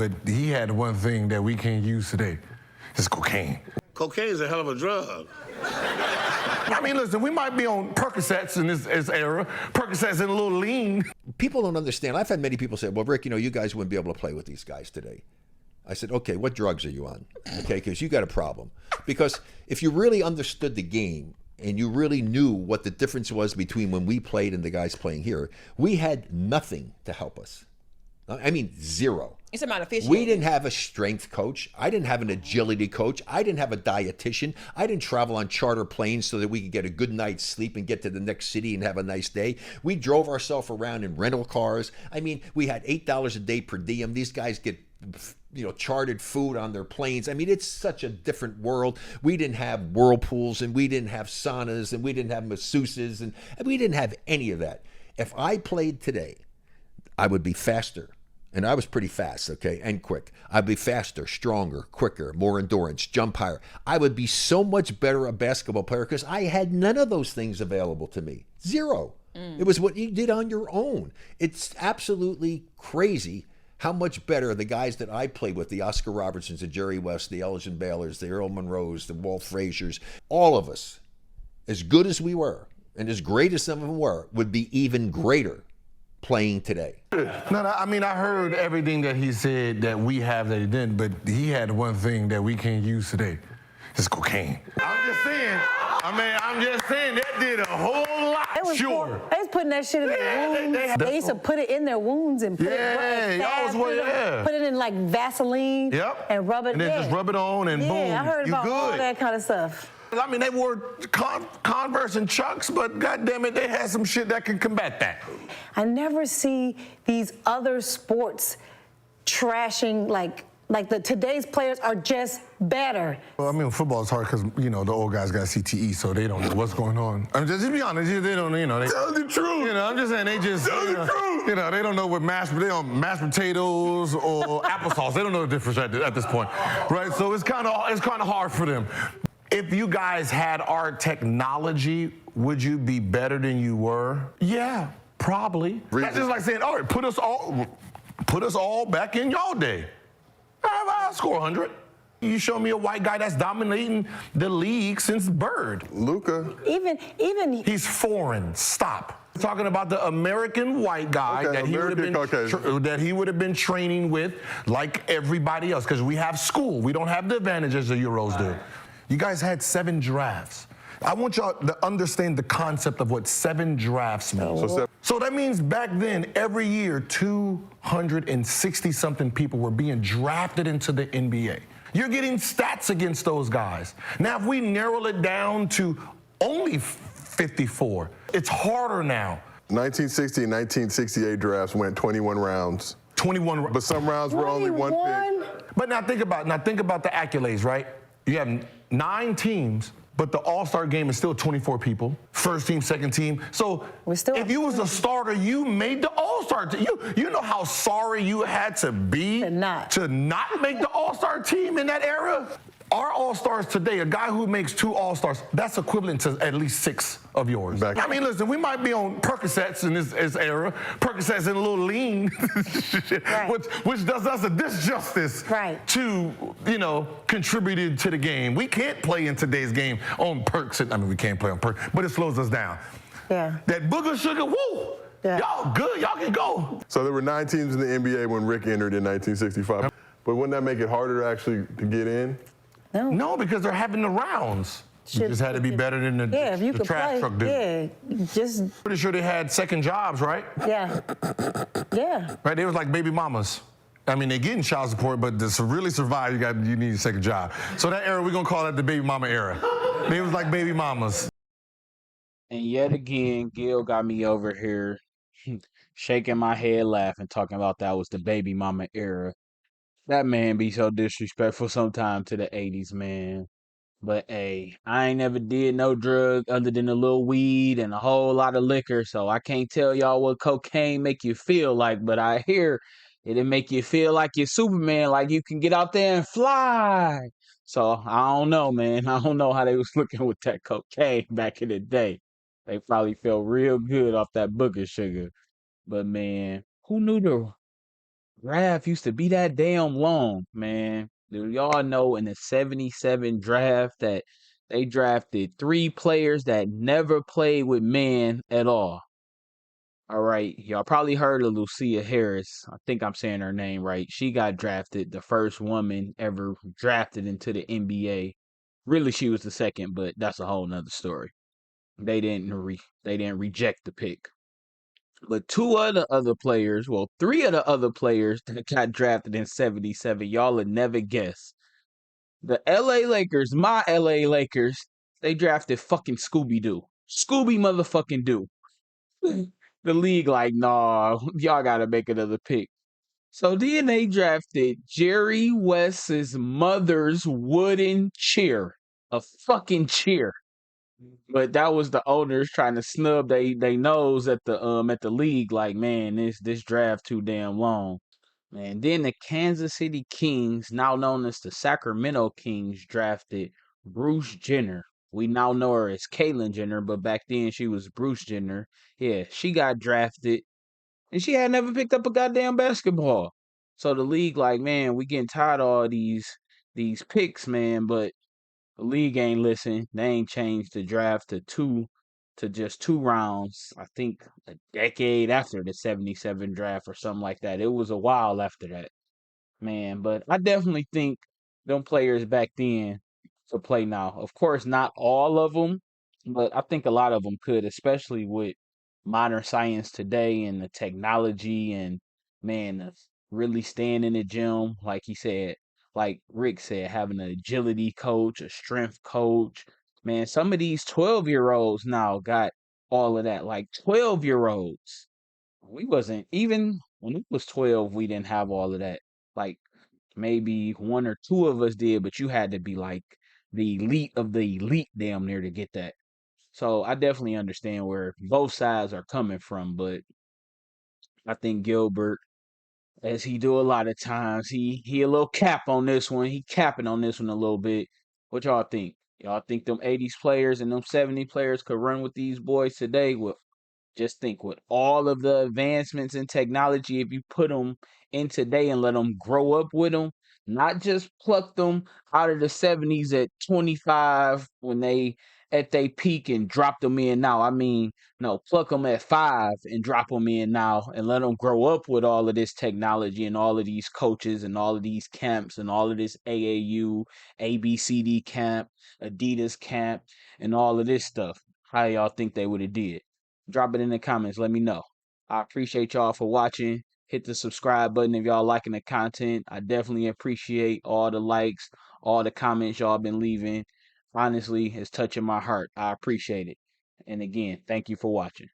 But he had one thing that we can't use today. It's cocaine. Cocaine's a hell of a drug. I mean, listen, we might be on Percocets in this era. Percocets and a little lean. People don't understand. I've had many people say, well, Rick, you guys wouldn't be able to play with these guys today. I said, okay, what drugs are you on? Okay, because you got a problem. Because if you really understood the game and you really knew what the difference was between when we played and the guys playing here, we had nothing to help us. I mean, zero. It's about officiating. We didn't have a strength coach. I didn't have an agility coach. I didn't have a dietitian. I didn't travel on charter planes so that we could get a good night's sleep and get to the next city and have a nice day. We drove ourselves around in rental cars. I mean, we had $8 a day per diem. These guys get chartered food on their planes. I mean, it's such a different world. We didn't have whirlpools, and we didn't have saunas, and we didn't have masseuses, and we didn't have any of that. If I played today, I would be faster. And I was pretty fast, okay, and quick. I'd be faster, stronger, quicker, more endurance, jump higher. I would be so much better a basketball player because I had none of those things available to me. Zero. It was what you did on your own. It's absolutely crazy how much better the guys that I played with, the Oscar Robertsons, the Jerry West, the Elgin Baylors, the Earl Monroes, the Walt Fraziers, all of us, as good as we were and as great as some of them were, would be even greater playing today. No, I mean, I heard everything that he said that we have that he didn't, but he had one thing that we can't use today. It's cocaine. I'm just saying, that did a whole lot. They was putting that shit in their wounds. They used to put it in their wounds and put put it in like Vaseline and rub it. And then just rub it on and boom, I heard you about good. all that kind of stuff. I mean, they wore Converse and Chucks, but goddamn it, they had some shit that can combat that. I never see these other sports trashing like today's players are just better. Well, I mean, football is hard because, the old guys got CTE, so they don't know what's going on. I mean, just be honest, they don't, they... Tell the truth. I'm just saying, they just... Tell the truth. They don't know what mashed potatoes or applesauce. They don't know the difference at this point, right? So it's kind of hard for them. If you guys had our technology, would you be better than you were? Yeah, probably. That's just like saying, all right, put us all back in y'all day. I'll score 100. You show me a white guy that's dominating the league since Bird. Luka. Even He's foreign. Stop. Talking about the American white guy that he would have been training with like everybody else, because we have school. We don't have the advantages the Euros do. You guys had 7 drafts. I want y'all to understand the concept of what 7 drafts means. So that means back then, every year, 260-something people were being drafted into the NBA. You're getting stats against those guys. Now, if we narrow it down to only 54, it's harder now. 1960 and 1968 drafts went 21 rounds. 21, but some rounds were only one pick. But now think about the accolades, right? You have 9 teams, but the All-Star game is still 24 people. First team, second team. So if you was a starter, you made the All-Star team. You know how sorry you had to be to not make the All-Star team in that era? Our All-Stars today, a guy who makes 2 All-Stars, that's equivalent to at least 6 of yours. I mean, listen, we might be on Percocets in this era. Percocets and a little lean, which does us a disjustice to, contributed to the game. We can't play in today's game on perks. I mean, we can't play on perks, but it slows us down. Yeah. That booger sugar, woo! Yeah. Y'all good, y'all can go. So there were 9 teams in the NBA when Rick entered in 1965. But wouldn't that make it harder actually to get in? No, because they're having the rounds. You just had to be better than the trash truck dude. Yeah, just... Pretty sure they had second jobs, right? Yeah. Yeah. Right, they was like baby mamas. I mean, they're getting child support, but to really survive, you need a second job. So that era, we're going to call that the baby mama era. They was like baby mamas. And yet again, Gil got me over here shaking my head laughing, talking about that was the baby mama era. That man be so disrespectful sometime to the 80s, man. But hey, I ain't never did no drug other than a little weed and a whole lot of liquor, so I can't tell y'all what cocaine make you feel like, but I hear it'll make you feel like you're Superman, like you can get out there and fly. So I don't know, man. I don't know how they was looking with that cocaine back in the day. They probably felt real good off that booger sugar. But man, who knew the draft used to be that damn long, man. Do y'all know in the 77 draft that they drafted 3 players that never played with men at all? All right, y'all probably heard of Lucia Harris. I think I'm saying her name right. She got drafted, the first woman ever drafted into the NBA. Really, she was the second, but that's a whole nother story. They didn't reject the pick. But two of the other players, well, three of the other players that got drafted in 77, y'all would never guess. The LA Lakers, my LA Lakers, they drafted fucking Scooby Doo. Scooby motherfucking Doo. The league like, nah, y'all gotta make another pick. So then they drafted Jerry West's mother's wooden chair. A fucking chair. But that was the owners trying to snub they nose at the league, like, man, this draft too damn long. Man, then the Kansas City Kings, now known as the Sacramento Kings, drafted Bruce Jenner. We now know her as Caitlyn Jenner, but back then she was Bruce Jenner. Yeah, she got drafted, and she had never picked up a goddamn basketball. So the league, like, man, we getting tired of all these picks, man, but the league ain't listen. They ain't changed the draft to just 2 rounds. I think a decade after the 77 draft or something like that. It was a while after that, man. But I definitely think them players back then could play now. Of course, not all of them, but I think a lot of them could, especially with modern science today and the technology and, man, really staying in the gym, like he said, like Rick said, having an agility coach, a strength coach. Man, some of these 12-year-olds now got all of that. Like 12-year-olds. We wasn't even when we was 12, we didn't have all of that. Like maybe one or two of us did, but you had to be like the elite of the elite damn near to get that. So I definitely understand where both sides are coming from, but I think Gilbert, as he do a lot of times, he a little cap on this one. He capping on this one a little bit. What y'all think? Y'all think them 80s players and them 70 players could run with these boys today? Well, just think with all of the advancements in technology, if you put them in today and let them grow up with them, not just pluck them out of the 70s at 25 when they at their peak and drop them in now. I mean, no, pluck them at 5 and drop them in now and let them grow up with all of this technology and all of these coaches and all of these camps and all of this AAU, ABCD camp, Adidas camp, and all of this stuff. How y'all think they would have did? Drop it in the comments. Let me know. I appreciate y'all for watching. Hit the subscribe button if y'all liking the content. I definitely appreciate all the likes, all the comments y'all been leaving. Honestly, it's touching my heart. I appreciate it. And again, thank you for watching.